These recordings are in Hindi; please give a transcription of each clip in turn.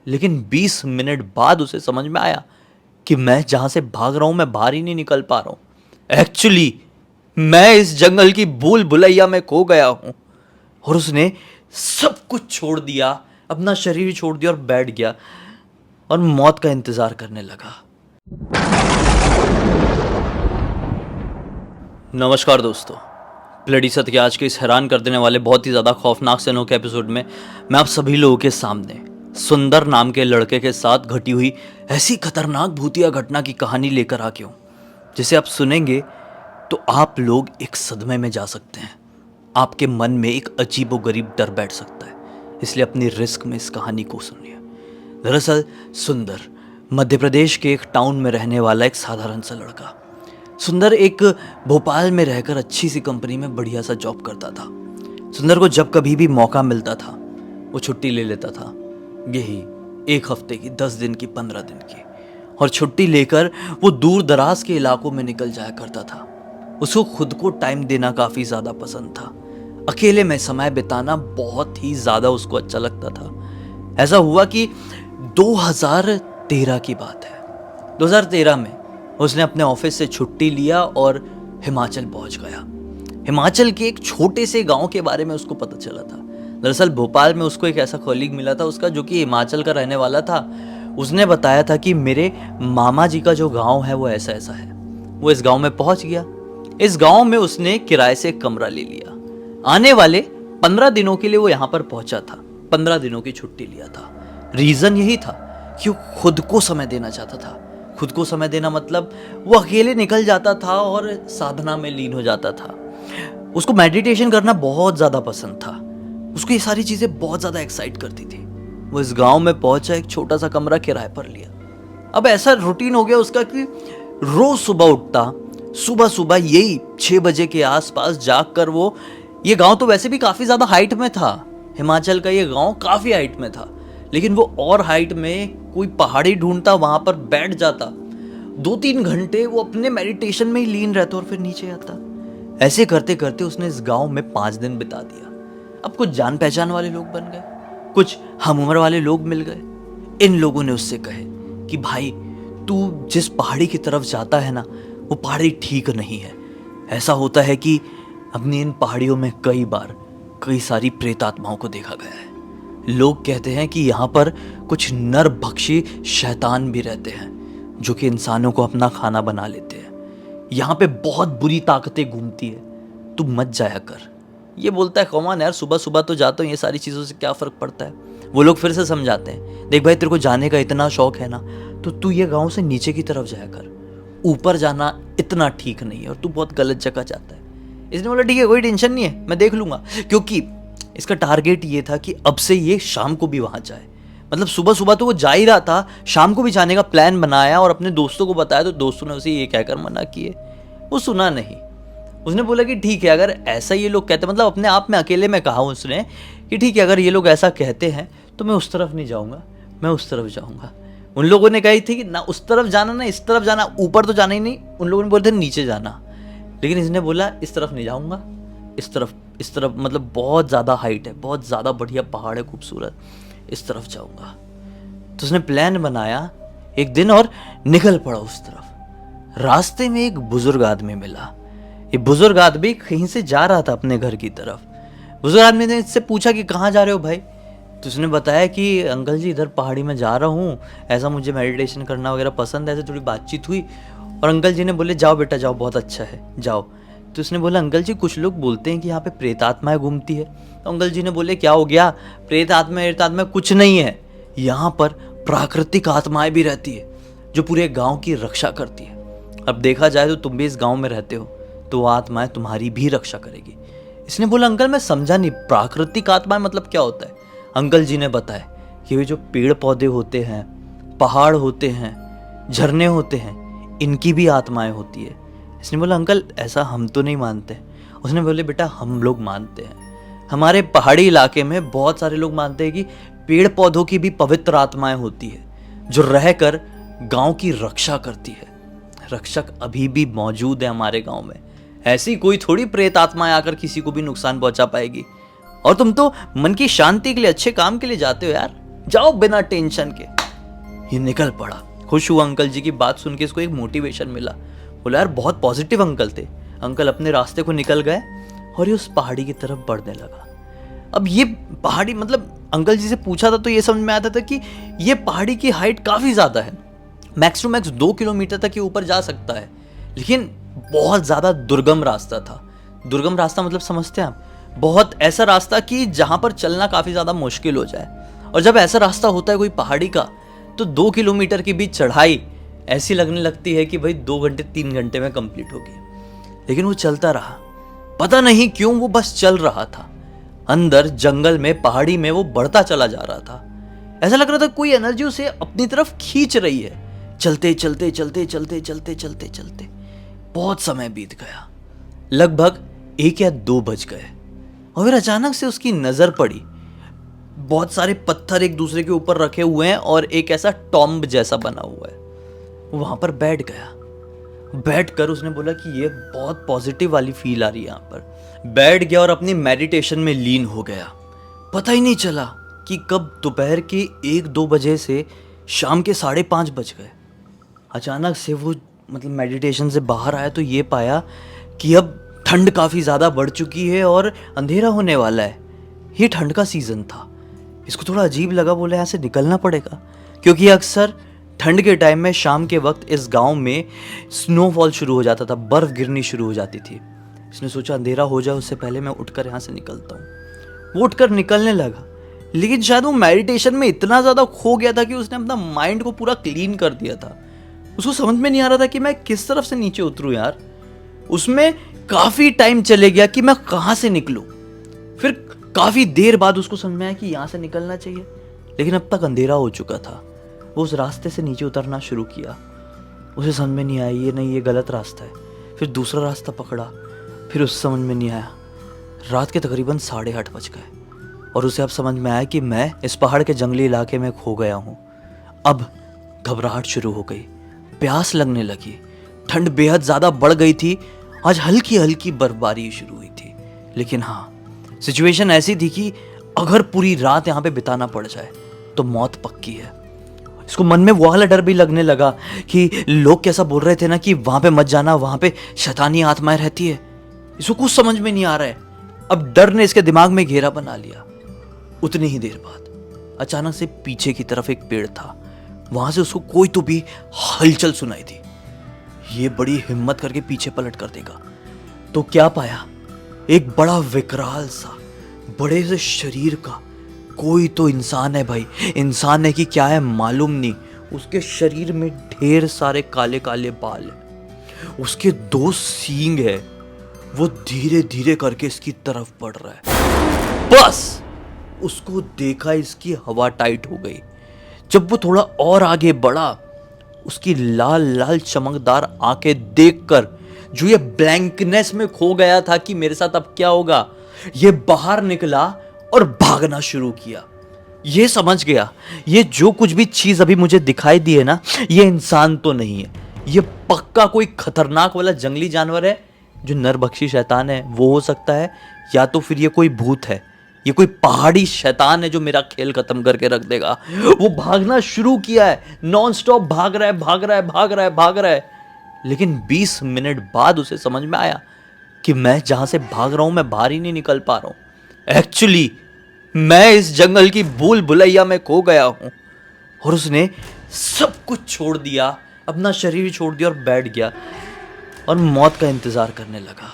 लेकिन 20 मिनट बाद उसे समझ में आया कि मैं जहां से भाग रहा हूं मैं बाहर ही नहीं निकल पा रहा हूं। एक्चुअली मैं इस जंगल की भूल भुलैया में खो गया हूं। और उसने सब कुछ छोड़ दिया, अपना शरीर छोड़ दिया और बैठ गया और मौत का इंतजार करने लगा। नमस्कार दोस्तों, ब्लडी सत्य के आज के इस हैरान कर देने वाले बहुत ही ज़्यादा खौफनाक से अनोखे एपिसोड में मैं आप सभी लोगों के सामने सुंदर नाम के लड़के के साथ घटी हुई ऐसी खतरनाक भूतिया घटना की कहानी लेकर आ गया हूँ जिसे आप सुनेंगे तो आप लोग एक सदमे में जा सकते हैं। आपके मन में एक अजीबोगरीब डर बैठ सकता है, इसलिए अपनी रिस्क में इस कहानी को सुनिए। दरअसल सुंदर मध्य प्रदेश के एक टाउन में रहने वाला एक साधारण सा लड़का। सुंदर एक भोपाल में रहकर अच्छी सी कंपनी में बढ़िया सा जॉब करता था। सुंदर को जब कभी भी मौका मिलता था वो छुट्टी ले लेता था, यही 1 हफ्ते की, 10 दिन की, 15 दिन की, और छुट्टी लेकर वो दूर दराज के इलाकों में निकल जाया करता था। उसको खुद को टाइम देना काफ़ी ज़्यादा पसंद था। अकेले में समय बिताना बहुत ही ज़्यादा उसको अच्छा लगता था। ऐसा हुआ कि 2013 की बात है। 2013 में उसने अपने ऑफिस से छुट्टी लिया और हिमाचल पहुंच गया। हिमाचल के एक छोटे से गांव के बारे में उसको पता चला था। दरअसल भोपाल में उसको एक ऐसा कॉलीग मिला था उसका, जो कि हिमाचल का रहने वाला था। उसने बताया था कि मेरे मामा जी का जो गांव है वो ऐसा ऐसा है। वो इस गांव में पहुंच गया। इस गांव में उसने किराए से एक कमरा ले लिया। आने वाले 15 दिनों के लिए वो यहाँ पर पहुंचा था। 15 दिनों की छुट्टी लिया था। रीज़न यही था कि वो खुद को समय देना चाहता था। खुद को समय देना मतलब वो अकेले निकल जाता था और साधना में लीन हो जाता था। उसको मेडिटेशन करना बहुत ज़्यादा पसंद था। उसको ये सारी चीज़ें बहुत ज़्यादा एक्साइट करती थी। वो इस गांव में पहुंचा, एक छोटा सा कमरा किराए पर लिया। अब ऐसा रूटीन हो गया उसका कि रोज सुबह उठता, सुबह सुबह यही 6 बजे के आसपास जागकर वो, ये गांव तो वैसे भी काफ़ी ज़्यादा हाइट में था। हिमाचल का ये गांव काफ़ी हाइट में था, लेकिन वो और हाइट में कोई पहाड़ी ढूंढता, वहां पर बैठ जाता। 2-3 घंटे वो अपने मेडिटेशन में ही लीन रहता और फिर नीचे आता। ऐसे करते करते उसने इस गांव में 5 दिन बिता दिया। अब कुछ जान पहचान वाले लोग बन गए, कुछ हम उम्र वाले लोग मिल गए। इन लोगों ने उससे कहे कि भाई तू जिस पहाड़ी की तरफ जाता है ना, वो पहाड़ी ठीक नहीं है। ऐसा होता है कि अपनी इन पहाड़ियों में कई बार कई सारी प्रेत आत्माओं को देखा गया है। लोग कहते हैं कि यहाँ पर कुछ नरभक्षी शैतान भी रहते हैं जो कि इंसानों को अपना खाना बना लेते हैं। यहाँ पे बहुत बुरी ताकतें घूमती है, तू मत जाया कर। ये बोलता है कौन यार, सुबह सुबह तो जाता हूँ, ये सारी चीज़ों से क्या फ़र्क पड़ता है। वो लोग फिर से समझाते हैं, देख भाई तेरे को जाने का इतना शौक है ना, तो तू ये गाँव से नीचे की तरफ जाया कर। ऊपर जाना इतना ठीक नहीं है और तू बहुत गलत जगह जाता है। इसने बोला ठीक है, कोई टेंशन नहीं है, मैं देख लूँगा। क्योंकि इसका टारगेट ये था कि अब से ये शाम को भी वहाँ जाए। मतलब सुबह सुबह तो वो जा ही रहा था, शाम को भी जाने का प्लान बनाया और अपने दोस्तों को बताया, तो दोस्तों ने उसे ये कहकर मना किए। वो सुना नहीं। उसने बोला कि ठीक है, अगर ऐसा ये लोग कहते, मतलब अपने आप में अकेले में कहा उसने कि ठीक है, अगर ये लोग ऐसा कहते हैं तो मैं उस तरफ नहीं जाऊँगा, मैं उस तरफ जाऊँगा। उन लोगों ने कही थी कि ना उस तरफ जाना ना इस तरफ जाना, ऊपर तो जाना ही नहीं। उन लोगों ने बोले थे नीचे जाना, लेकिन इसने बोला इस तरफ नहीं जाऊँगा, इस तरफ मतलब बहुत ज़्यादा हाइट है, बहुत ज़्यादा बढ़िया पहाड़ है, खूबसूरत, इस तरफ जाऊँगा। तो उसने प्लान बनाया एक दिन और निकल पड़ा उस तरफ। रास्ते में एक बुजुर्ग आदमी मिला। ये बुजुर्ग आदमी कहीं से जा रहा था अपने घर की तरफ। बुजुर्ग आदमी ने इससे पूछा कि कहाँ जा रहे हो भाई? तो उसने बताया कि अंकल जी इधर पहाड़ी में जा रहा हूँ, ऐसा मुझे मेडिटेशन करना वगैरह पसंद है। ऐसे थोड़ी बातचीत हुई और अंकल जी ने बोले जाओ बेटा जाओ, बहुत अच्छा है, जाओ। तो उसने बोला अंकल जी कुछ लोग बोलते हैं कि यहाँ पे प्रेत आत्माएं घूमती है। तो अंकल जी ने बोले क्या हो गया, प्रेत आत्मा कुछ नहीं है, यहाँ पर प्राकृतिक आत्माएं भी रहती है जो पूरे गांव की रक्षा करती है। अब देखा जाए तो तुम भी इस गांव में रहते हो, तो वो आत्माएं तुम्हारी भी रक्षा करेगी। इसने बोला अंकल मैं समझा नहीं, प्राकृतिक आत्माएं मतलब क्या होता है? अंकल जी ने बताया कि वे जो पेड़ पौधे होते हैं, पहाड़ होते हैं, झरने होते हैं, इनकी भी आत्माएं होती है। इसने बोला अंकल ऐसा हम तो नहीं मानते। उसने बोले बेटा हम लोग मानते हैं। हमारे पहाड़ी इलाके में बहुत सारे लोग मानते हैं कि पेड़ पौधों की भी पवित्र आत्माएं होती है जो रहकर गांव की रक्षा करती है। रक्षक अभी भी मौजूद है हमारे गांव में। ऐसी कोई थोड़ी प्रेत आत्माएं आकर किसी को भी नुकसान पहुंचा पाएगी। और तुम तो मन की शांति के लिए, अच्छे काम के लिए जाते हो यार, जाओ बिना टेंशन के। ये निकल पड़ा। खुश हुआ अंकल जी की बात सुन के, इसको एक मोटिवेशन मिला। बोला यार बहुत पॉजिटिव अंकल थे। अंकल अपने रास्ते को निकल गए और ये उस पहाड़ी की तरफ बढ़ने लगा। अब ये पहाड़ी मतलब अंकल जी से पूछा था तो ये समझ में आता था कि ये पहाड़ी की हाइट काफ़ी ज़्यादा है, मैक्स टू मैक्स 2 किलोमीटर तक ये ऊपर जा सकता है, लेकिन बहुत ज़्यादा दुर्गम रास्ता था। दुर्गम रास्ता मतलब समझते हैं आप, बहुत ऐसा रास्ता कि जहाँ पर चलना काफ़ी ज़्यादा मुश्किल हो जाए। और जब ऐसा रास्ता होता है कोई पहाड़ी का, तो 2 किलोमीटर के बीच चढ़ाई ऐसी लगने लगती है कि भाई 2 घंटे 3 घंटे में कंप्लीट होगी। लेकिन वो चलता रहा, पता नहीं क्यों वो बस चल रहा था। अंदर जंगल में, पहाड़ी में वो बढ़ता चला जा रहा था। ऐसा लग रहा था कोई एनर्जी उसे अपनी तरफ खींच रही है। चलते चलते चलते चलते चलते चलते चलते बहुत समय बीत गया, लगभग 1 या 2 बज गए। और फिर अचानक से उसकी नजर पड़ी, बहुत सारे पत्थर एक दूसरे के ऊपर रखे हुए हैं और एक ऐसा टॉम्ब जैसा बना हुआ है। वो वहां पर बैठ गया। बैठकर उसने बोला कि ये बहुत पॉजिटिव वाली फील आ रही है यहाँ पर। बैठ गया और अपनी मेडिटेशन में लीन हो गया। पता ही नहीं चला कि कब दोपहर के 1-2 बजे से शाम के 5:30 बज गए। अचानक से वो मतलब मेडिटेशन से बाहर आया तो ये पाया कि अब ठंड काफ़ी ज़्यादा बढ़ चुकी है और अंधेरा होने वाला है। ये ठंड का सीज़न था। इसको थोड़ा अजीब लगा, बोला यहाँ से निकलना पड़ेगा, क्योंकि अक्सर ठंड के टाइम में शाम के वक्त इस गांव में स्नोफॉल शुरू हो जाता था, बर्फ़ गिरनी शुरू हो जाती थी। इसने सोचा अंधेरा हो जाए उससे पहले मैं उठकर यहाँ से निकलता हूँ। वो उठकर निकलने लगा, लेकिन शायद वो मेडिटेशन में इतना ज़्यादा खो गया था कि उसने अपना माइंड को पूरा क्लीन कर दिया था। उसको समझ में नहीं आ रहा था कि मैं किस तरफ से नीचे उतरूँ यार। उसमें काफ़ी टाइम चले गया कि मैं कहाँ से निकलूँ। फिर काफ़ी देर बाद उसको समझ में आया कि यहाँ से निकलना चाहिए, लेकिन अब तक अंधेरा हो चुका था। वो उस रास्ते से नीचे उतरना शुरू किया। उसे समझ में नहीं आया ये नहीं, ये गलत रास्ता है। फिर दूसरा रास्ता पकड़ा, फिर उसे समझ में नहीं आया। रात के तकरीबन 8:30 बज गए और उसे अब समझ में आया कि मैं इस पहाड़ के जंगली इलाके में खो गया हूँ। अब घबराहट शुरू हो गई, प्यास लगने लगी, ठंड बेहद ज़्यादा बढ़ गई थी। आज हल्की हल्की बर्फबारी शुरू हुई थी, लेकिन हाँ, सिचुएशन ऐसी थी कि अगर पूरी रात यहाँ पे बिताना पड़ जाए तो मौत पक्की है। इसको मन में वो वाला डर भी लगने लगा कि लोग कैसा बोल रहे थे ना कि वहाँ पे मत जाना, वहाँ पे शैतानी आत्माएं रहती है। इसको कुछ समझ में नहीं आ रहा है। अब डर ने इसके दिमाग में घेरा बना लिया। उतनी ही देर बाद अचानक से पीछे की तरफ एक पेड़ था, वहां से उसको कोई तो भी हलचल सुनाई दी। ये बड़ी हिम्मत करके पीछे पलट कर देखा तो क्या पाया, एक बड़ा विकराल सा बड़े से शरीर का कोई तो इंसान है। भाई इंसान है कि क्या है मालूम नहीं। उसके शरीर में ढेर सारे काले काले बाल है, उसके 2 सींग है। वो धीरे धीरे करके इसकी तरफ बढ़ रहा है। बस उसको देखा, इसकी हवा टाइट हो गई। जब वो थोड़ा और आगे बढ़ा, उसकी लाल लाल चमकदार आंखें देखकर जो ये ब्लैंकनेस में खो गया था कि मेरे साथ अब क्या होगा, ये बाहर निकला और भागना शुरू किया। ये समझ गया ये जो कुछ भी चीज अभी मुझे दिखाई दी है ना, ये इंसान तो नहीं है, ये पक्का कोई खतरनाक वाला जंगली जानवर है जो नरभक्षी शैतान है वो हो सकता है, या तो फिर ये कोई भूत है, ये कोई पहाड़ी शैतान है जो मेरा खेल खत्म करके रख देगा। वो भागना शुरू किया है, नॉन स्टॉप भाग रहा है, भाग रहा है, भाग रहा है, भाग रहा है। लेकिन 20 मिनट बाद उसे समझ में आया कि मैं जहां से भाग रहा हूं मैं बाहर ही नहीं निकल पा रहा हूं। एक्चुअली मैं इस जंगल की भूल भुलैया में खो गया हूं। और उसने सब कुछ छोड़ दिया, अपना शरीर छोड़ दिया और बैठ गया और मौत का इंतजार करने लगा,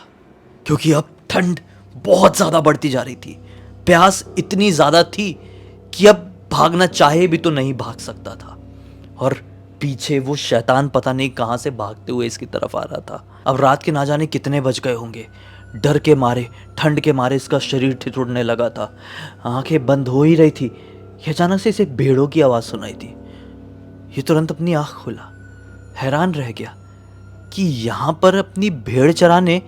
क्योंकि अब ठंड बहुत ज्यादा बढ़ती जा रही थी। प्यास इतनी ज्यादा थी कि अब भागना चाहे भी तो नहीं भाग सकता था। और पीछे वो शैतान पता नहीं कहां से भागते हुए इसकी तरफ आ रहा था। अब रात के ना जाने कितने बज गए होंगे। डर के मारे, ठंड के मारे इसका शरीर ठिठुरने लगा था, आंखें बंद हो ही रही थी कि अचानक से इसे भेड़ों की आवाज सुनाई दी। ये तुरंत अपनी आंख खोला, हैरान रह गया कि यहां पर अपनी भेड़ चराने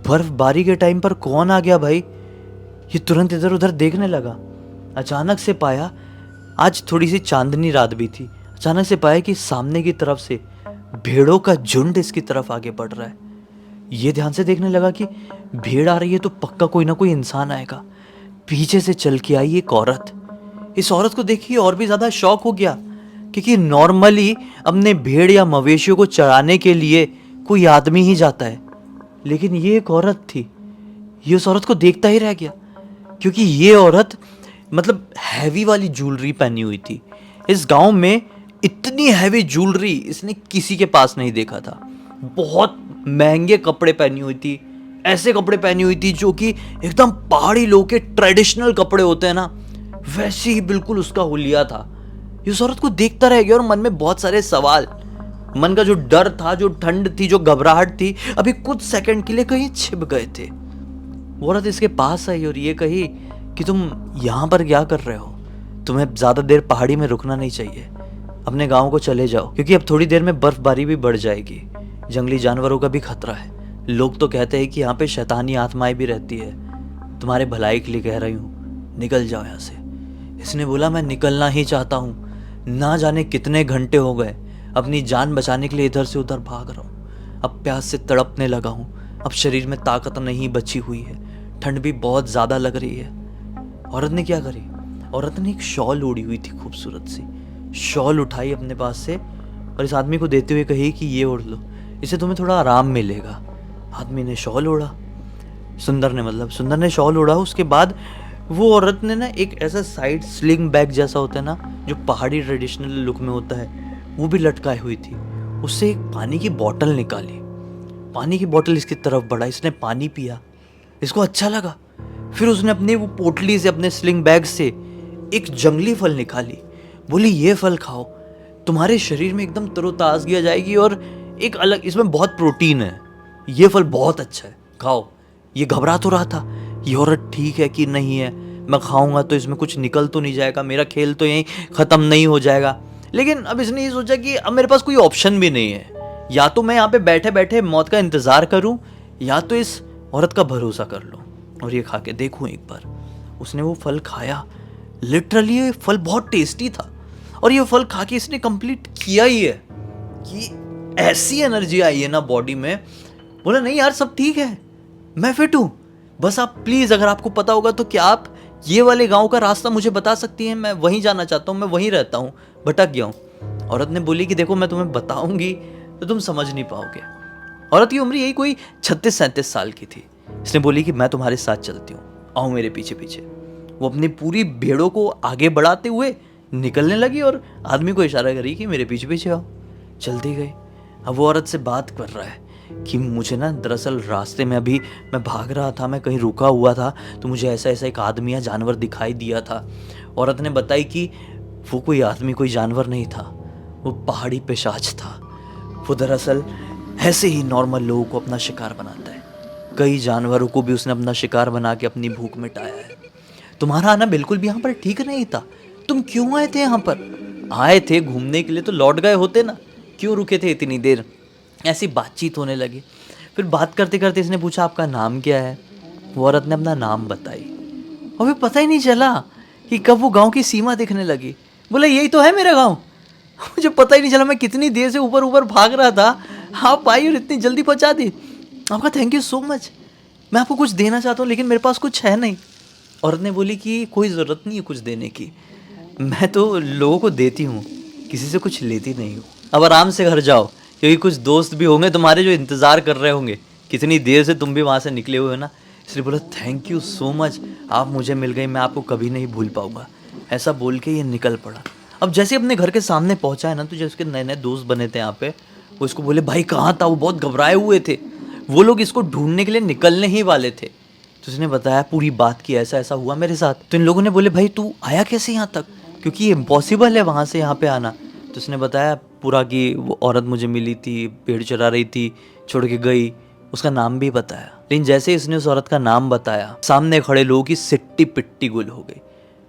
बर्फबारी के टाइम पर कौन आ गया भाई। ये तुरंत इधर उधर देखने लगा। अचानक से पाया, आज थोड़ी सी चांदनी रात भी थी, अचानक से पाया कि सामने की तरफ से भेड़ों का झुंड इसकी तरफ आगे बढ़ रहा है। ये ध्यान से देखने लगा कि भीड़ आ रही है तो पक्का कोई ना कोई इंसान आएगा। पीछे से चल के आई एक औरत। इस औरत को देखिए और भी ज्यादा शॉक हो गया, क्योंकि नॉर्मली अपने भेड़ या मवेशियों को चराने के लिए कोई आदमी ही जाता है, लेकिन ये एक औरत थी। ये उस औरत को देखता ही रह गया, क्योंकि ये औरत मतलब हैवी वाली ज्वेलरी पहनी हुई थी। इस गांव में इतनी हैवी ज्वेलरी इसने किसी के पास नहीं देखा था। बहुत महंगे कपड़े पहनी हुई थी, ऐसे कपड़े पहनी हुई थी जो कि एकदम पहाड़ी लोग के ट्रेडिशनल कपड़े होते हैं ना, वैसे ही बिल्कुल उसका हुलिया था। ये उस औरत को देखता रह गया और मन में बहुत सारे सवाल, मन का जो डर था, जो ठंड थी, जो घबराहट थी, अभी कुछ सेकंड के लिए कहीं छिप गए थे। वो औरत इसके पास आई और ये कही कि तुम यहाँ पर क्या कर रहे हो? तुम्हें ज्यादा देर पहाड़ी में रुकना नहीं चाहिए, अपने गांव को चले जाओ, क्योंकि अब थोड़ी देर में बर्फबारी भी बढ़ जाएगी, जंगली जानवरों का भी खतरा है। लोग तो कहते हैं कि यहाँ पे शैतानी आत्माएं भी रहती है। तुम्हारे भलाई के लिए कह रही हूँ, निकल जाओ यहाँ से। इसने बोला, मैं निकलना ही चाहता हूँ, ना जाने कितने घंटे हो गए अपनी जान बचाने के लिए इधर से उधर भाग रहा हूँ। अब प्यास से तड़पने लगा हूँ, अब शरीर में ताकत नहीं बची हुई है, ठंड भी बहुत ज़्यादा लग रही है। औरत ने क्या करी? औरत ने एक शॉल ओढ़ी हुई थी, खूबसूरत सी शॉल उठाई अपने पास से और इस आदमी को देते हुए कही कि ये ओढ़ लो, इससे तुम्हें थोड़ा आराम मिलेगा। आदमी ने शॉल ओढ़ा, सुंदर ने शॉल ओढ़ा। उसके बाद वो औरत ने ना एक ऐसा साइड स्लिंग बैग जैसा होता है ना, जो पहाड़ी ट्रेडिशनल लुक में होता है, वो भी लटकाई हुई थी। उससे एक पानी की बोतल निकाली, पानी की बोतल इसकी तरफ बढ़ा, इसने पानी पिया, इसको अच्छा लगा। फिर उसने अपने वो पोटली से, अपने स्लिंग बैग से एक जंगली फल निकाली, बोली ये फल खाओ, तुम्हारे शरीर में एकदम तरोताजगी आ जाएगी और एक अलग, इसमें बहुत प्रोटीन है, ये फल बहुत अच्छा है, खाओ। ये घबरा तो रहा था, ये औरत ठीक है कि नहीं है, मैं खाऊंगा तो इसमें कुछ निकल तो नहीं जाएगा, मेरा खेल तो यहीं ख़त्म नहीं हो जाएगा। लेकिन अब इसने ये सोचा कि अब मेरे पास कोई ऑप्शन भी नहीं है, या तो मैं यहाँ पे बैठे बैठे मौत का इंतज़ार करूँ, या तो इस औरत का भरोसा कर लूँ और ये खा के देखूँ एक बार। उसने वो फल खाया, लिटरली ये फल बहुत टेस्टी था और ये फल खा के इसने कंप्लीट किया ही है कि ऐसी एनर्जी आई है ना बॉडी में। बोला नहीं यार, सब ठीक है, मैं फिट हूँ, बस आप प्लीज़, अगर आपको पता होगा तो क्या आप ये वाले गांव का रास्ता मुझे बता सकती हैं? मैं वहीं जाना चाहता हूँ, मैं वहीं रहता हूँ, भटक गया हूँ। औरत ने बोली कि देखो, मैं तुम्हें बताऊंगी तो तुम समझ नहीं पाओगे। औरत की उम्र यही कोई 36-37 साल की थी। इसने बोली कि मैं तुम्हारे साथ चलती हूँ, आओ मेरे पीछे पीछे। वो अपनी पूरी भेड़ों को आगे बढ़ाते हुए निकलने लगी और आदमी को इशारा करी कि मेरे पीछे पीछे आओ। चलती गई। अब वो औरत से बात कर रहा है कि मुझे ना दरअसल रास्ते में अभी मैं भाग रहा था, मैं कहीं रुका हुआ था, तो मुझे ऐसा ऐसा एक आदमी या जानवर दिखाई दिया था। औरत ने बताई कि वो कोई आदमी, कोई जानवर नहीं था, वो पहाड़ी पिशाच था। वो दरअसल ऐसे ही नॉर्मल लोगों को अपना शिकार बनाता है, कई जानवरों को भी उसने अपना शिकार बना के अपनी भूख मिटाया है। तुम्हारा आना बिल्कुल भी यहाँ पर ठीक नहीं था, तुम क्यों आए थे यहाँ पर? आए थे घूमने के लिए तो लौट गए होते ना, क्यों रुके थे इतनी देर? ऐसी बातचीत होने लगी। फिर बात करते करते इसने पूछा आपका नाम क्या है? वो औरत ने अपना नाम बताई और फिर पता ही नहीं चला कि कब वो गांव की सीमा दिखने लगी। बोला यही तो है मेरा गांव। मुझे पता ही नहीं चला, मैं कितनी देर से ऊपर ऊपर भाग रहा था, आप आई और इतनी जल्दी पहुंचा दी। आपका थैंक यू सो मच। मैं आपको कुछ देना चाहता हूँ लेकिन मेरे पास कुछ है नहीं। औरत ने बोली कि कोई ज़रूरत नहीं है कुछ देने की, मैं तो लोगों को देती हूँ, किसी से कुछ लेती नहीं हूँ। अब आराम से घर जाओ, क्योंकि कुछ दोस्त भी होंगे तुम्हारे जो इंतज़ार कर रहे होंगे, कितनी देर से तुम भी वहाँ से निकले हुए हो ना। इसलिए बोला थैंक यू सो मच, आप मुझे मिल गई, मैं आपको कभी नहीं भूल पाऊँगा। ऐसा बोल के ये निकल पड़ा। अब जैसे अपने घर के सामने पहुँचा है ना, तो जैसे उसके नए नए दोस्त बने थे यहाँ पे, वो इसको बोले भाई कहाँ था? वो बहुत घबराए हुए थे, वो लोग इसको ढूंढने के लिए निकलने ही वाले थे। तो उसने बताया पूरी बात की, ऐसा ऐसा हुआ मेरे साथ। तो इन लोगों ने बोले भाई तू आया कैसे यहाँ तक, क्योंकि ये इम्पॉसिबल है वहाँ से यहाँ पे आना। तो उसने बताया पूरा कि वो औरत मुझे मिली थी, भेड़ चरा रही थी, छोड़ के गई, उसका नाम भी बताया। लेकिन जैसे ही इसने उस औरत का नाम बताया, सामने खड़े लोगों की सिट्टी पिट्टी गुल हो गई।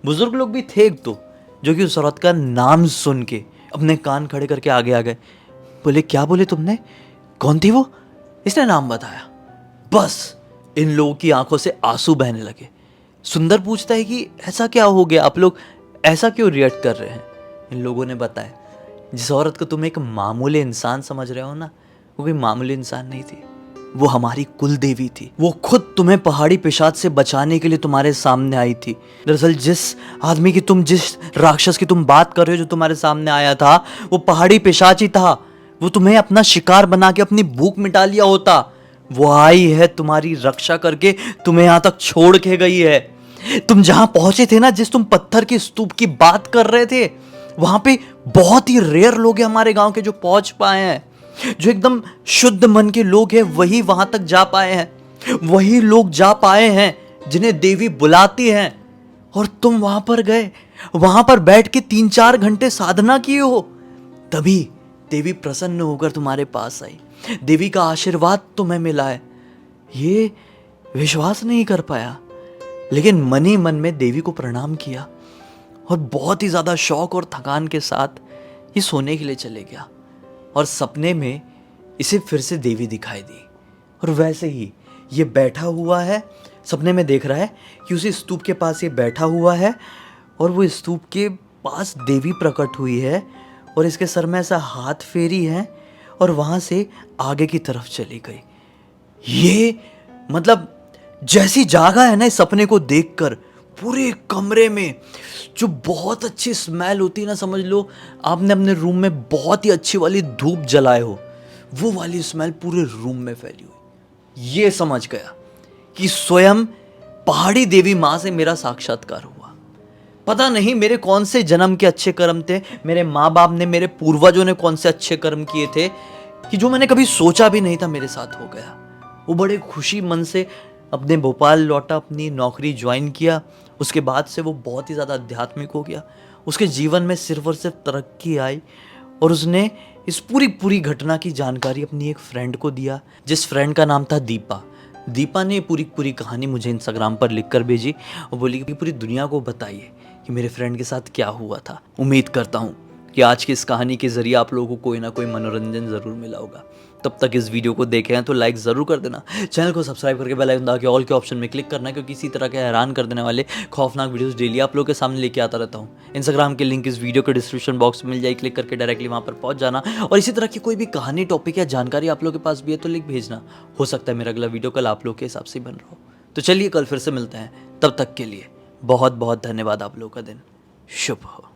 बुजुर्ग लोग भी थे एक तो, जो कि उस औरत का नाम सुन के अपने कान खड़े करके आगे आ गए। बोले क्या बोले तुमने? कौन थी वो? इसने नाम बताया। बस इन लोगों की आंखों से आंसू बहने लगे। सुंदर पूछता है कि ऐसा क्या हो गया, आप लोग ऐसा क्यों रिएक्ट कर रहे हैं? इन लोगों ने बताया जिस औरत को तुम एक मामूली इंसान समझ रहे हो ना, वो कोई मामूली इंसान नहीं थी, वो हमारी कुल देवी थी। वो खुद तुम्हें पहाड़ी पिशाच से बचाने के लिए तुम्हारे सामने आई थी। दरअसल जिस राक्षस की तुम बात कर रहे हो जो तुम्हारे सामने आया था, वो पहाड़ी पिशाच ही था। वो तुम्हें अपना शिकार बना के अपनी भूख मिटा लिया होता। वो आई है तुम्हारी रक्षा करके, तुम्हें यहां तक छोड़ के गई है। तुम जहां पहुंचे थे ना, जिस तुम पत्थर के स्तूप की बात कर रहे थे, वहां पे बहुत ही रेयर लोग हैं हमारे गांव के जो पहुंच पाए हैं। जो एकदम शुद्ध मन के लोग हैं वही वहां तक जा पाए हैं। वही लोग जा पाए हैं जिन्हें देवी बुलाती हैं। और तुम वहां पर गए, वहां पर बैठ के 3-4 घंटे साधना किए हो, तभी देवी प्रसन्न होकर तुम्हारे पास आई। देवी का आशीर्वाद तुम्हें मिला है। ये विश्वास नहीं कर पाया, लेकिन मन ही मन में देवी को प्रणाम किया और बहुत ही ज्यादा शौक और थकान के साथ ये सोने के लिए चले गया। और सपने में इसे फिर से देवी दिखाई दी, और वैसे ही ये बैठा हुआ है। सपने में देख रहा है कि उसी स्तूप के पास ये बैठा हुआ है, और वो स्तूप के पास देवी प्रकट हुई है, और इसके सर में ऐसा हाथ फेरी है और वहां से आगे की तरफ चली गई। ये मतलब जैसी जागा है ना इस सपने को देखकर, पूरे कमरे में जो बहुत अच्छी स्मेल होती है ना, समझ लो आपने अपने रूम में बहुत ही अच्छी वाली धूप जलाए हो, वो वाली स्मेल पूरे रूम में फैली हुई। ये समझ गया कि स्वयं पहाड़ी देवी माँ से मेरा साक्षात्कार हुआ। पता नहीं मेरे कौन से जन्म के अच्छे कर्म थे, मेरे माँ बाप ने, मेरे पूर्वजों ने कौन से अच्छे कर्म किए थे कि जो मैंने कभी सोचा भी नहीं था मेरे साथ हो गया। वो बड़े खुशी मन से अपने भोपाल लौटा, अपनी नौकरी ज्वाइन किया। उसके बाद से वो बहुत ही ज़्यादा आध्यात्मिक हो गया। उसके जीवन में सिर्फ और सिर्फ तरक्की आई, और उसने इस पूरी घटना की जानकारी अपनी एक फ्रेंड को दिया, जिस फ्रेंड का नाम था दीपा। दीपा ने पूरी कहानी मुझे इंस्टाग्राम पर लिख कर भेजी और बोली कि पूरी दुनिया को बताइए कि मेरे फ्रेंड के साथ क्या हुआ था। उम्मीद करता हूँ कि आज की इस कहानी के जरिए आप लोगों को कोई ना कोई मनोरंजन ज़रूर मिला होगा। तब तक इस वीडियो को देखे हैं तो लाइक ज़रूर कर देना, चैनल को सब्सक्राइब करके बेल आइकन दबा के ऑल के ऑप्शन में क्लिक करना, क्योंकि इसी तरह के हैरान कर देने वाले खौफनाक वीडियोस डेली आप लोगों के सामने लेके आता रहता हूँ। इंस्टाग्राम के लिंक इस वीडियो के डिस्क्रिप्शन बॉक्स में मिल जाए, क्लिक करके डायरेक्टली वहाँ पर पहुँच जाना। और इसी तरह की कोई भी कहानी, टॉपिक या जानकारी आप लोगों के पास भी है तो लिंक भेजना। हो सकता है मेरा अगला वीडियो कल आप लोग के हिसाब से बन रहा हो। तो चलिए कल फिर से मिलते हैं, तब तक के लिए बहुत बहुत धन्यवाद। आप लोगों का दिन शुभ हो।